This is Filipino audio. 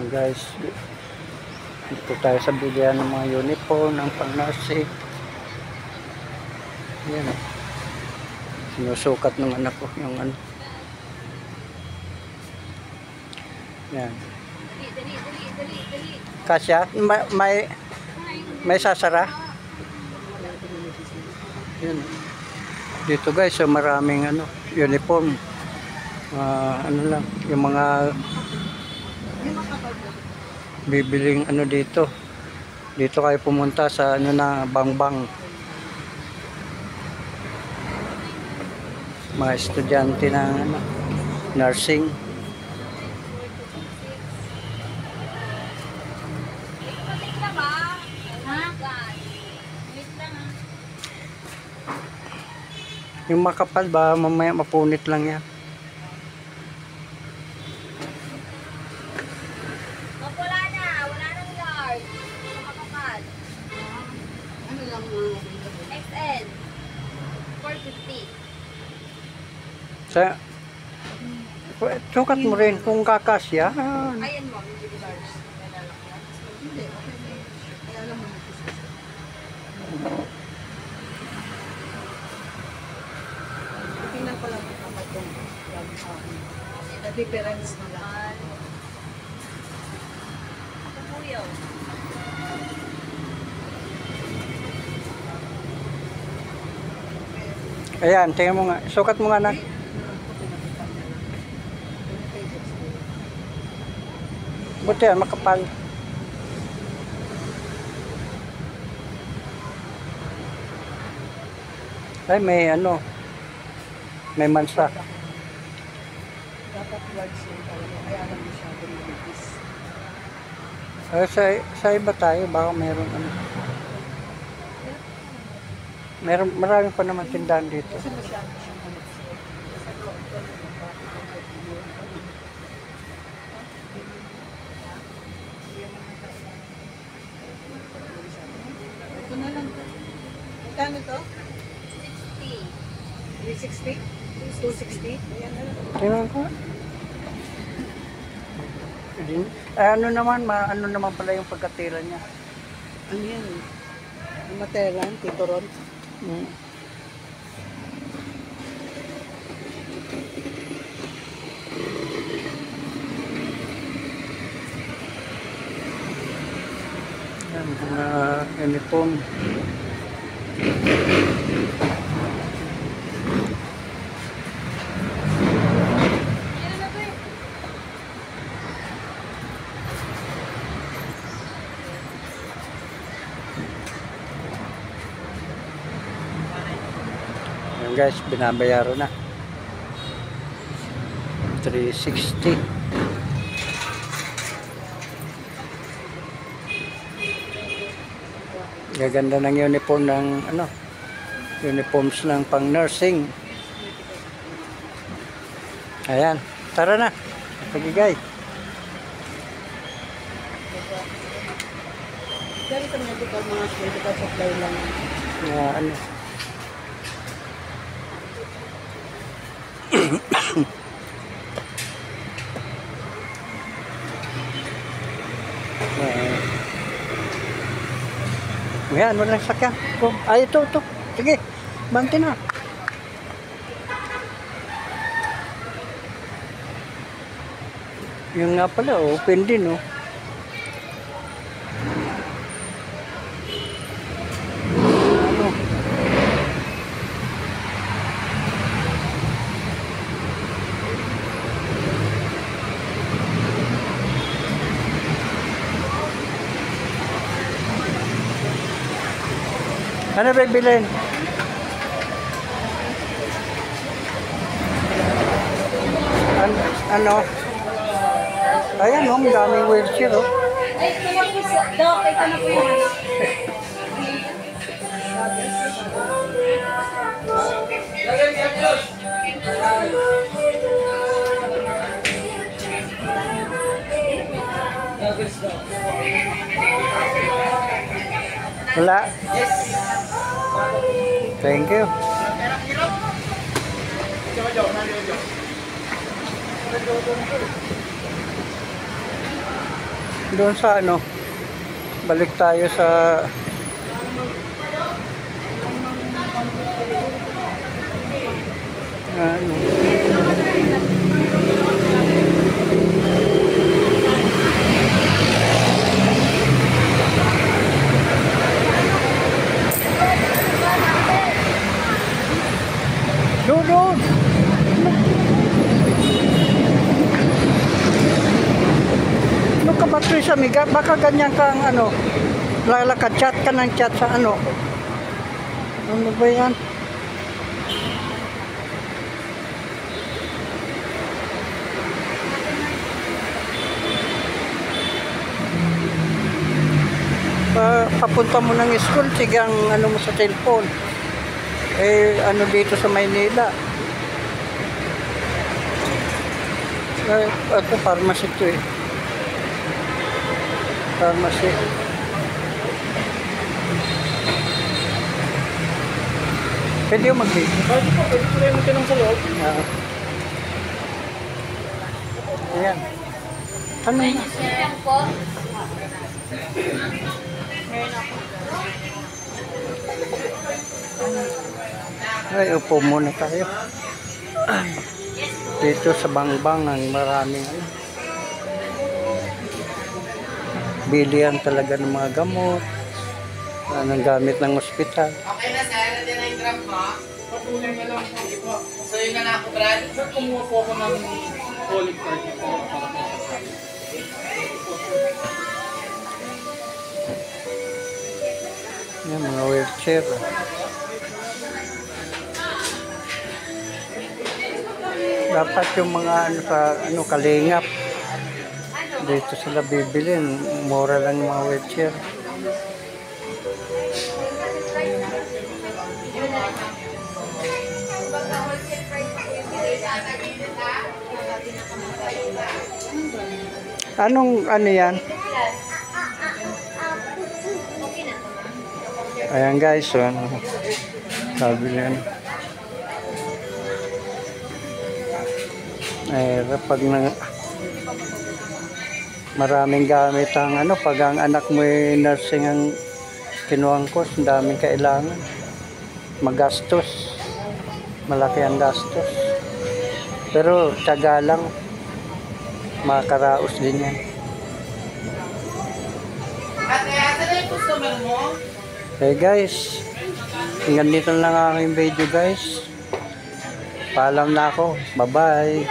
Guys, dito tayo sa bilihan ng mga uniform ng pang-nursing. Yan. Sinusukat ng anak ko yung ano. Yan. Kasya, may sasara. Yan. Dito guys, so maraming ano, uniform. Ano lang, yung mga bibiling ano dito. Dito kayo pumunta sa ano na Bangbang. Mga estudyante ng ano, nursing. Yung makapal ba, mamaya mapunit lang yan. Wala nang large. Makapal. Ano lang XL. 450. Sa sukat mo rin kung kakasya. Ayan mo, hindi large. Hindi, okay na yun. Kaya alam mo nito siya. Tingnan ko lang kung kapag yung the difference na lang. Ako po yun. Ayan, tingnan mo nga. Sukat mo nga na. Buti yan, makapal. Ay, may ano. May mansa. Dapat large yung talaga. Kaya alam mo siya kung nabibis. Sa iba tayo, baka meron ano. Meron, maraming pa naman tindahan dito. Kasi masyado siyang hanap siya. Sa loob ko ng ito na lang to. Magkano to? 60. 360? 260? Ayan na lang. Tingnan ko. Ano naman, ano naman pala yung pagkatira niya. Ano yan? Yung materan, titoron. Yan, mga uniform. Yan guys, binabayaran na. 360. Gaganda ng uniform ng ano, uniforms ng pang-nursing. Ayan, tara na. Pagigay. Ganito medical, mga medical supply lang. Ano. Ayan, walang sakyan. Ay, ito. Sige, banti na. Yung nga pala, open din, oh. Ano? Ano ba bilhin? Ano? Ayan, oh, ang daming wheelchair, oh. Ay, ito na po sa... Dok, ito na po yung ano. Wala. Thank you. Doon sa ano, balik tayo sa ano. Doon. Ano ka ba, Trisha? Baka ganyan kang ano, lalakad, chat ka ng chat sa ano. Ano ba yan? Papunta mo ng school, sige ang ano mo sa cellphone. Ano dito sa Maynila. Ito, pharmacy to eh. Pharmacy. Pwede yung mag-video? Pwede po kayo magtanong sa loob. Ayan. Ano yun? Yan po. Ay, upo muna tayo. Dito sa Bangbang, ang maraming ano. Bilihan talaga ng mga gamot. Anong gamit ng ospital. Okay na sir, nandiyan na yung grab mo. Patuloy na lang po. So yun na ako, Brad. Sir, kumuha po ako ng calling card niyo po para po sa Yan, mga wheelchair. Dapat yung mga ano sa ano kalingap. Dito sila bibilin, mura lang yung mga wheelchair. Anong ano yan? Ayan guys, so ano, sabi niyan. Pag maraming gamit ang ano, pag ang anak mo ay nursing ang kinuhang course, ang daming kailangan. Magastos. Malaki ang gastos. Pero tiyaga lang. Makakaraos din yan. Ate, asa na yung customer mo? Hey guys, hanggang dito lang ang aking video guys. Paalam na ako. Bye bye.